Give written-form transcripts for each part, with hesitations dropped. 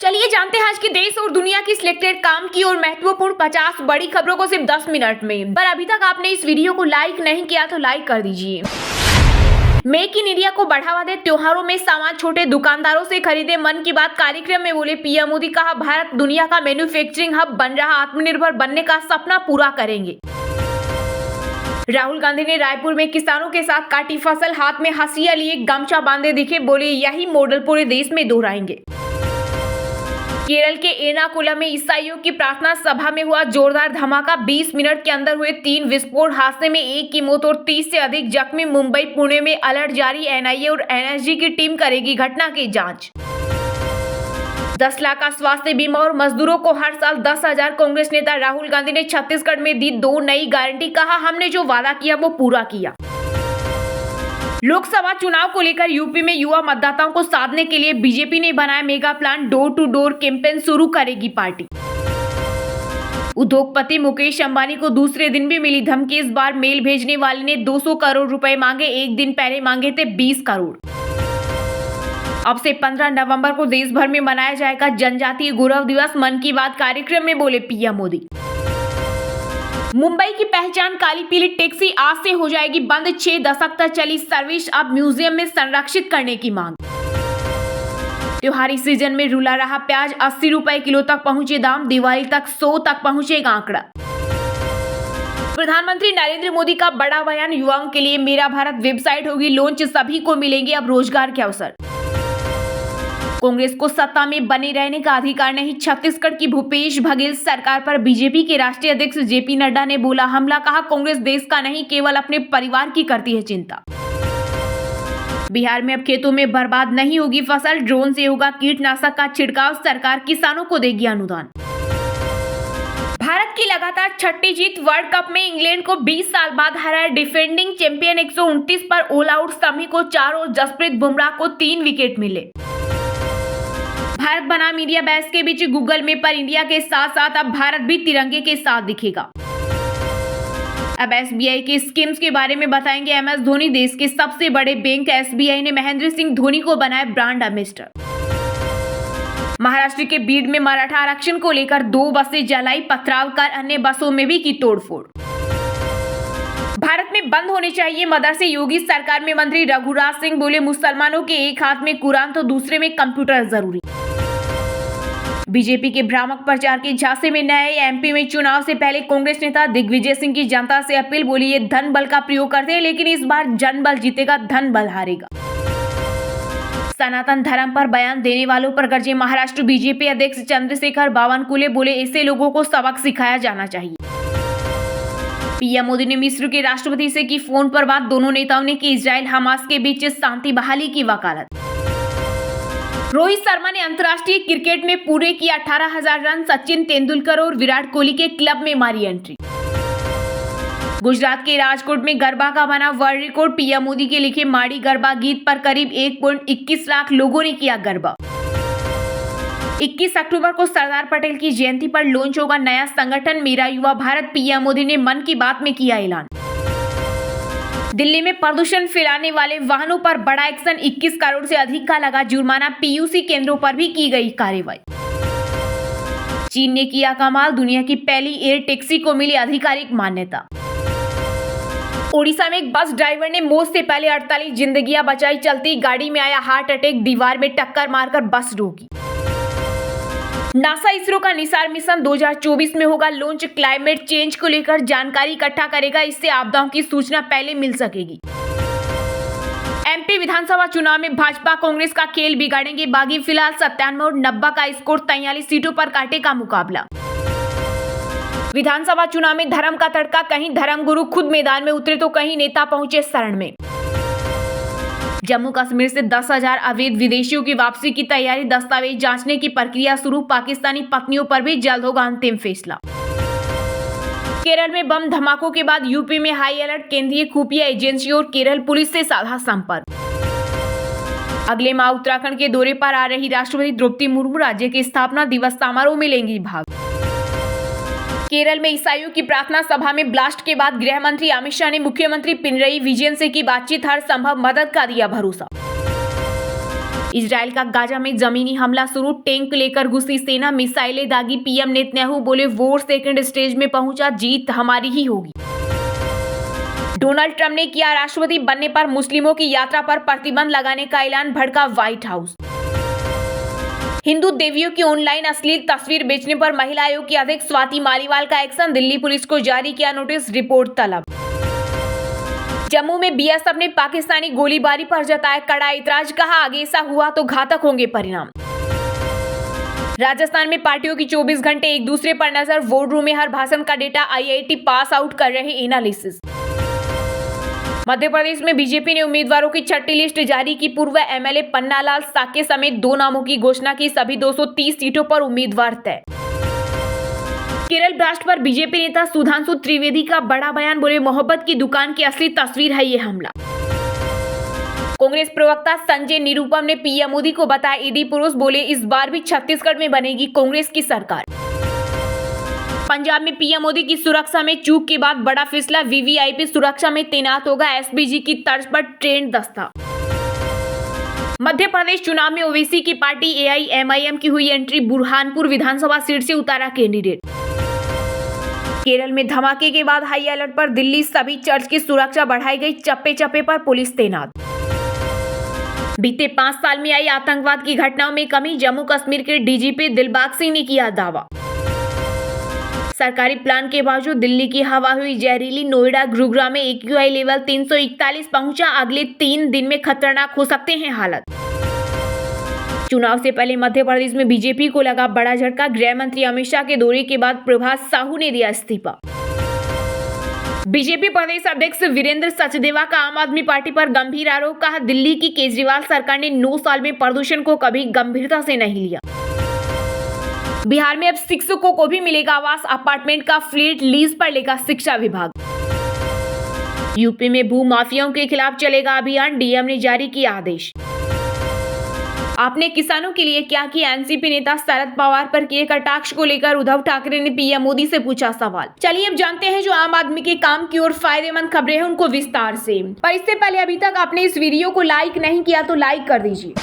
चलिए जानते हैं आज के देश और दुनिया की सिलेक्टेड काम की और महत्वपूर्ण 50 बड़ी खबरों को सिर्फ 10 मिनट में। पर अभी तक आपने इस वीडियो को लाइक नहीं किया तो लाइक कर दीजिए। मेक इन इंडिया को बढ़ावा दे, त्योहारों में सामान छोटे दुकानदारों से खरीदे। मन की बात कार्यक्रम में बोले पीएम मोदी, कहा भारत दुनिया का मैन्युफैक्चरिंग हब बन रहा, आत्मनिर्भर बनने का सपना पूरा करेंगे। राहुल गांधी ने रायपुर में किसानों के साथ काटी फसल, हाथ में हंसिया लिए गमछा बांधे दिखे, बोले यही मॉडल पूरे देश में दोहराएंगे। केरल के एर्नाकुलम में ईसाइयों की प्रार्थना सभा में हुआ जोरदार धमाका, 20 मिनट के अंदर हुए 3 विस्फोट, हादसे में 1 की मौत और 30 से अधिक जख्मी। मुंबई पुणे में अलर्ट जारी, एनआईए और एनएसजी की टीम करेगी घटना की जांच। 10 लाख का स्वास्थ्य बीमा और मजदूरों को हर साल 10,000। कांग्रेस नेता राहुल गांधी ने छत्तीसगढ़ में दी 2 नई गारंटी, कहा हमने जो वादा किया वो पूरा किया। लोकसभा चुनाव को लेकर यूपी में युवा मतदाताओं को साधने के लिए बीजेपी ने बनाया mega plan, door to door campaign शुरू करेगी पार्टी। उद्योगपति मुकेश अंबानी को दूसरे दिन भी मिली धमकी, इस बार मेल भेजने वाले ने 200 करोड़ रुपए मांगे, एक दिन पहले मांगे थे 20 करोड़। अब से 15 नवंबर को देश भर में मनाया जाएगा जनजातीय गौरव दिवस। मन की बात कार्यक्रम में बोले पीएम मोदी। मुंबई की पहचान काली पीली टैक्सी आज से हो जाएगी बंद, 6 दशक तक चली सर्विस अब म्यूजियम में संरक्षित करने की मांग। त्योहारी सीजन में रुला रहा प्याज, 80 रुपए किलो तक पहुंचे दाम, दिवाली तक 100 तक पहुंचेगा आंकड़ा। प्रधानमंत्री नरेंद्र मोदी का बड़ा बयान, युवाओं के लिए मेरा भारत वेबसाइट होगी लॉन्च, सभी को मिलेंगे अब रोजगार के अवसर। कांग्रेस को सत्ता में बने रहने का अधिकार नहीं, छत्तीसगढ़ की भूपेश बघेल सरकार पर बीजेपी के राष्ट्रीय अध्यक्ष जेपी नड्डा ने बोला हमला, कहा कांग्रेस देश का नहीं केवल अपने परिवार की करती है चिंता। बिहार में अब खेतों में बर्बाद नहीं होगी फसल, ड्रोन से होगा कीटनाशक का छिड़काव, सरकार किसानों को देगी अनुदान। भारत की लगातार 6ठी जीत, वर्ल्ड कप में इंग्लैंड को 20 साल बाद हराया डिफेंडिंग चैंपियन। 129 पर ऑल आउट, शमी को 4 और जसप्रीत बुमराह को 3 विकेट मिले। भारत बना मीडिया बहस के बीच गूगल में पर इंडिया के साथ साथ अब भारत भी तिरंगे के साथ दिखेगा। अब एसबीआई के स्कीम्स के बारे में बताएंगे एमएस धोनी। देश के सबसे बड़े बैंक एसबीआई ने महेंद्र सिंह धोनी को बनाया ब्रांड एम्बेसडर। महाराष्ट्र के बीड में मराठा आरक्षण को लेकर 2 बसें जलाई, पथराव कर अन्य बसों में भी की तोड़फोड़। भारत में बंद होने चाहिए मदरसे, योगी सरकार में मंत्री रघुराज सिंह बोले मुसलमानों के एक हाथ में कुरान तो दूसरे में कंप्यूटर जरूरी। बीजेपी के भ्रामक प्रचार के झांसे में नए एमपी में चुनाव से पहले कांग्रेस नेता दिग्विजय सिंह की जनता से अपील, बोली ये धन बल का प्रयोग करते हैं लेकिन इस बार जन बल जीतेगा, धन बल हारेगा। सनातन धर्म पर बयान देने वालों पर गरजे महाराष्ट्र बीजेपी अध्यक्ष चंद्रशेखर बावनकुले, बोले ऐसे लोगों को सबक सिखाया जाना चाहिए। पीएम मोदी ने मिस्र के राष्ट्रपति से की फोन पर बात, दोनों नेताओं ने की इजराइल हमास के बीच शांति बहाली की वकालत। रोहित शर्मा ने अंतर्राष्ट्रीय क्रिकेट में पूरे किए 18,000 रन, सचिन तेंदुलकर और विराट कोहली के क्लब में मारी एंट्री। गुजरात के राजकोट में गरबा का बना वर्ल्ड रिकॉर्ड, पीएम मोदी के लिखे माड़ी गरबा गीत पर करीब 1.21 लाख लोगों ने किया गरबा। 21 अक्टूबर को सरदार पटेल की जयंती पर लॉन्च होगा नया संगठन मेरा युवा भारत, पीएम मोदी ने मन की बात में किया ऐलान। दिल्ली में प्रदूषण फैलाने वाले वाहनों पर बड़ा एक्शन, 21 करोड़ से अधिक का लगा जुर्माना, पीयूसी केंद्रों पर भी की गई कार्रवाई। चीन ने किया कमाल, दुनिया की पहली एयर टैक्सी को मिली आधिकारिक मान्यता। ओडिशा में एक बस ड्राइवर ने मौत से पहले 48 जिंदगियां बचाई, चलती गाड़ी में आया हार्ट अटैक, दीवार में टक्कर मारकर बस रोकी। नासा इसरो का निसार मिशन 2024 में होगा लॉन्च, क्लाइमेट चेंज को लेकर जानकारी इकट्ठा करेगा, इससे आपदाओं की सूचना पहले मिल सकेगी। एमपी विधानसभा चुनाव में भाजपा कांग्रेस का खेल बिगाड़ेंगे बागी, फिलहाल 97 और 90 का स्कोर, 43 सीटों पर काटेगा मुकाबला। विधानसभा चुनाव में धर्म का तड़का, कहीं धर्मगुरु खुद मैदान में उतरे तो कहीं नेता पहुंचे शरण में। जम्मू कश्मीर से 10,000 अवैध विदेशियों की वापसी की तैयारी, दस्तावेज जांचने की प्रक्रिया शुरू, पाकिस्तानी पत्नियों पर भी जल्द होगा अंतिम फैसला। केरल में बम धमाकों के बाद यूपी में हाई अलर्ट, केंद्रीय खुफिया एजेंसी और केरल पुलिस से साधा संपर्क। अगले माह उत्तराखंड के दौरे पर आ रही राष्ट्रपति द्रौपदी मुर्मू राज्य के स्थापना दिवस समारोह में लेंगी भाग। केरल में ईसाइयों की प्रार्थना सभा में ब्लास्ट के बाद गृह मंत्री अमित शाह ने मुख्यमंत्री पिनरई विजयन से की बातचीत, हर संभव मदद का दिया भरोसा। इजराइल का गाजा में जमीनी हमला शुरू, टैंक लेकर घुसी सेना, मिसाइलें दागी। पीएम नेतन्याहू बोले वॉर सेकंड स्टेज में पहुंचा, जीत हमारी ही होगी। डोनाल्ड ट्रंप ने किया राष्ट्रपति बनने पर मुस्लिमों की यात्रा पर प्रतिबंध लगाने का ऐलान, भड़का व्हाइट हाउस। हिंदू देवियों की ऑनलाइन अश्लील तस्वीर बेचने पर महिला आयोग की अध्यक्ष स्वाति मालीवाल का एक्शन, दिल्ली पुलिस को जारी किया नोटिस, रिपोर्ट तलब। जम्मू में बीएसएफ ने पाकिस्तानी गोलीबारी पर जताया कड़ा ऐतराज, कहा आगे ऐसा हुआ तो घातक होंगे परिणाम। राजस्थान में पार्टियों की 24 घंटे एक दूसरे पर नजर, वोट रूम में हर भाषण का डेटा, आईआईटी पास आउट कर रहे एनालिसिस। मध्य प्रदेश में बीजेपी ने उम्मीदवारों की छठी लिस्ट जारी की, पूर्व एमएलए पन्नालाल साके समेत 2 नामों की घोषणा की, सभी 230 सीटों पर उम्मीदवार तय। केरल ब्लास्ट पर बीजेपी नेता सुधांशु त्रिवेदी का बड़ा बयान, बोले मोहब्बत की दुकान की असली तस्वीर है ये हमला। कांग्रेस प्रवक्ता संजय निरुपम ने पीएम मोदी को बताया ईडी पुरुष, बोले इस बार भी छत्तीसगढ़ में बनेगी कांग्रेस की सरकार। पंजाब में पीएम मोदी की सुरक्षा में चूक के बाद बड़ा फैसला, वीवीआईपी सुरक्षा में तैनात होगा एसपीजी की तर्ज पर ट्रेंड दस्ता। मध्य प्रदेश चुनाव में ओवैसी की पार्टी एआईएमआईएम की हुई एंट्री, बुरहानपुर विधानसभा सीट से उतारा कैंडिडेट। केरल में धमाके के बाद हाई अलर्ट पर दिल्ली, सभी चर्च की सुरक्षा बढ़ाई गई, चप्पे चप्पे पर पुलिस तैनात। बीते 5 साल में आई आतंकवाद की घटनाओं में कमी, जम्मू कश्मीर के डीजीपी दिलबाग सिंह ने किया दावा। सरकारी प्लान के बावजूद दिल्ली की हवा हुई जहरीली, नोएडा गुरुग्राम में एक्यूआई लेवल 341 पहुंचा, अगले 3 दिन में खतरनाक हो सकते हैं हालात। चुनाव से पहले मध्य प्रदेश में बीजेपी को लगा बड़ा झटका, गृह मंत्री अमित शाह के दौरे के बाद प्रभात साहू ने दिया इस्तीफा। बीजेपी प्रदेश अध्यक्ष वीरेंद्र सचदेवा का आम आदमी पार्टी पर गंभीर आरोप, कहा दिल्ली की केजरीवाल सरकार ने 9 साल में प्रदूषण को कभी गंभीरता से नहीं लिया। बिहार में अब शिक्षकों को भी मिलेगा आवास, अपार्टमेंट का फ्लैट लीज पर लेगा शिक्षा विभाग। यूपी में भू माफियाओं के खिलाफ चलेगा अभियान, डीएम ने जारी किया आदेश। आपने किसानों के लिए क्या किया, एनसीपी नेता शरद पवार पर किए कटाक्ष को लेकर उद्धव ठाकरे ने पीएम मोदी से पूछा सवाल। चलिए अब जानते हैं जो आम आदमी के काम की और फायदेमंद खबरें हैं उनको विस्तार से। पर इससे पहले अभी तक आपने इस वीडियो को लाइक नहीं किया तो लाइक कर दीजिए।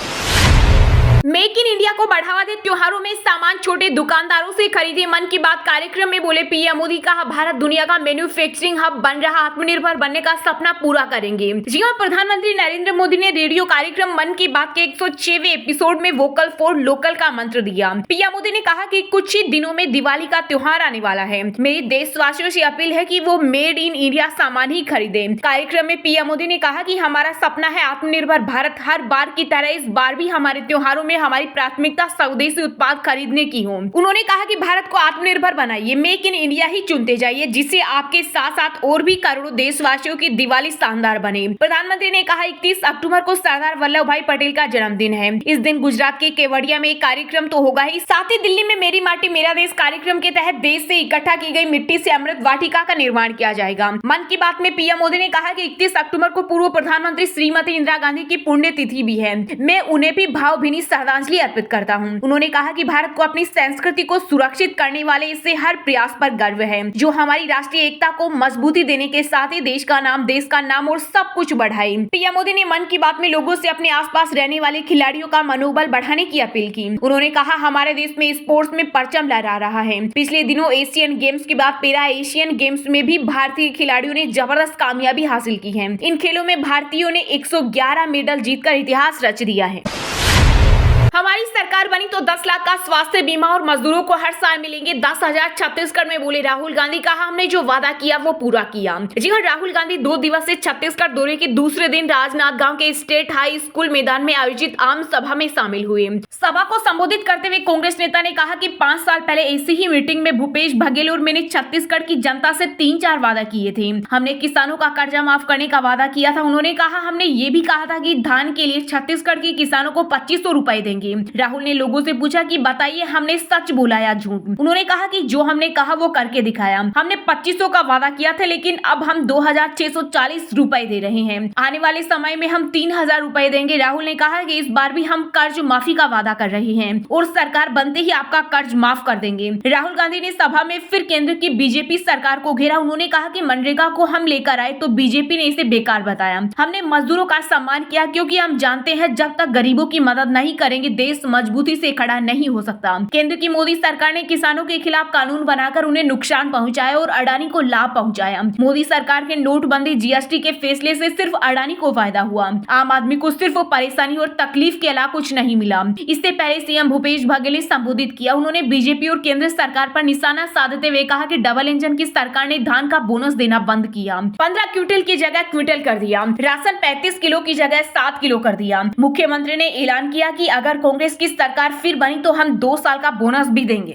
मेक इन इंडिया को बढ़ावा दे, त्योहारों में सामान छोटे दुकानदारों से खरीदे, मन की बात कार्यक्रम में बोले पीएम मोदी, कहा भारत दुनिया का मैन्युफैक्चरिंग हब बन रहा, आत्मनिर्भर बनने का सपना पूरा करेंगे। जी हां, प्रधानमंत्री नरेंद्र मोदी ने रेडियो कार्यक्रम मन की बात के 106वें एपिसोड में वोकल फॉर लोकल का मंत्र दिया। पीएम मोदी ने कहा कि कुछ ही दिनों में दिवाली का त्योहार आने वाला है, मेरी देशवासियों से अपील है कि वो मेड इन इंडिया सामान ही खरीदे। कार्यक्रम में पीएम मोदी ने कहा कि हमारा सपना है आत्मनिर्भर भारत, हर बार की तरह इस बार भी हमारे त्योहारों में हमारी प्राथमिकता स्वदेशी उत्पाद खरीदने की हो। उन्होंने कहा कि भारत को आत्मनिर्भर बनाइए, मेक इन इंडिया ही चुनते जाइए, जिससे आपके साथ साथ और भी करोड़ों देशवासियों की दिवाली शानदार बने। प्रधानमंत्री ने कहा 31 अक्टूबर को सरदार वल्लभ भाई पटेल का जन्मदिन है। इस दिन गुजरात के केवड़िया में एक कार्यक्रम तो होगा ही, साथ ही दिल्ली में मेरी माटी मेरा देश कार्यक्रम के तहत देश से इकट्ठा की गई मिट्टी से अमृत वाटिका का निर्माण किया जाएगा। मन की बात में पीएम मोदी ने कहा कि 31 अक्टूबर को पूर्व प्रधानमंत्री श्रीमती इंदिरा गांधी की पुण्यतिथि भी है, मैं उन्हें भी भावभीनी श्रद्धांजलि अर्पित करता हूं। उन्होंने कहा कि भारत को अपनी संस्कृति को सुरक्षित करने वाले इससे हर प्रयास पर गर्व है, जो हमारी राष्ट्रीय एकता को मजबूती देने के साथ ही देश का नाम और सब कुछ बढ़ाए। पीएम मोदी ने मन की बात में लोगों से अपने आसपास रहने वाले खिलाड़ियों का मनोबल बढ़ाने की अपील की। उन्होंने कहा हमारे देश में स्पोर्ट्स में परचम लहरा रहा है। पिछले दिनों एशियन गेम्स के बाद पैरा एशियन गेम्स में भी भारतीय खिलाड़ियों ने जबरदस्त कामयाबी हासिल की है। इन खेलों में भारतीयों ने 111 मेडल जीतकर इतिहास रच दिया है। हमारी सरकार बनी तो 10 लाख का स्वास्थ्य बीमा और मजदूरों को हर साल मिलेंगे 10,000, छत्तीसगढ़ में बोले राहुल गांधी, कहा हमने जो वादा किया वो पूरा किया। जी हां, राहुल गांधी 2 दिवसीय छत्तीसगढ़ दौरे के दूसरे दिन राजनांदगांव के स्टेट हाई स्कूल मैदान में आयोजित आम सभा में शामिल हुए। सभा को संबोधित करते हुए कांग्रेस नेता ने कहा कि 5 साल पहले ऐसी ही मीटिंग में भूपेश बघेल और मैंने छत्तीसगढ़ की जनता से 3-4 वादा किए थे। हमने किसानों का कर्जा माफ करने का वादा किया था। उन्होंने कहा हमने ये भी कहा था कि धान के लिए छत्तीसगढ़ के किसानों को 2500 रुपए देंगे। देंगे। राहुल ने लोगों से पूछा कि बताइए हमने सच बोला या झूठ। उन्होंने कहा कि जो हमने कहा वो करके दिखाया। हमने 2500 का वादा किया था, लेकिन अब हम 2640 रुपए दे रहे हैं। आने वाले समय में हम 3000 रुपए देंगे। राहुल ने कहा कि इस बार भी हम कर्ज माफी का वादा कर रहे हैं और सरकार बनते ही आपका कर्ज माफ कर देंगे। राहुल गांधी ने सभा में फिर केंद्र की बीजेपी सरकार को घेरा। उन्होंने कहा कि मनरेगा को हम लेकर आए तो बीजेपी ने इसे बेकार बताया। हमने मजदूरों का सम्मान किया, क्योंकि हम जानते हैं जब तक गरीबों की मदद नहीं करेंगे देश मजबूती से खड़ा नहीं हो सकता। केंद्र की मोदी सरकार ने किसानों के खिलाफ कानून बनाकर उन्हें नुकसान पहुंचाया और अडानी को लाभ पहुंचाया। मोदी सरकार के नोटबंदी जीएसटी के फैसले से सिर्फ अडानी को फायदा हुआ। आम आदमी को सिर्फ परेशानी और तकलीफ के अलावा कुछ नहीं मिला। इससे पहले सीएम भूपेश बघेल ने संबोधित किया। उन्होंने बीजेपी और केंद्र सरकार पर निशाना साधते हुए कहा कि डबल इंजन की सरकार ने धान का बोनस देना बंद किया, 15 क्विंटल की जगह क्विंटल कर दिया, राशन 35 किलो की जगह 7 किलो कर दिया। मुख्यमंत्री ने ऐलान किया कि अगर कांग्रेस की सरकार फिर बनी तो हम 2 साल का बोनस भी देंगे।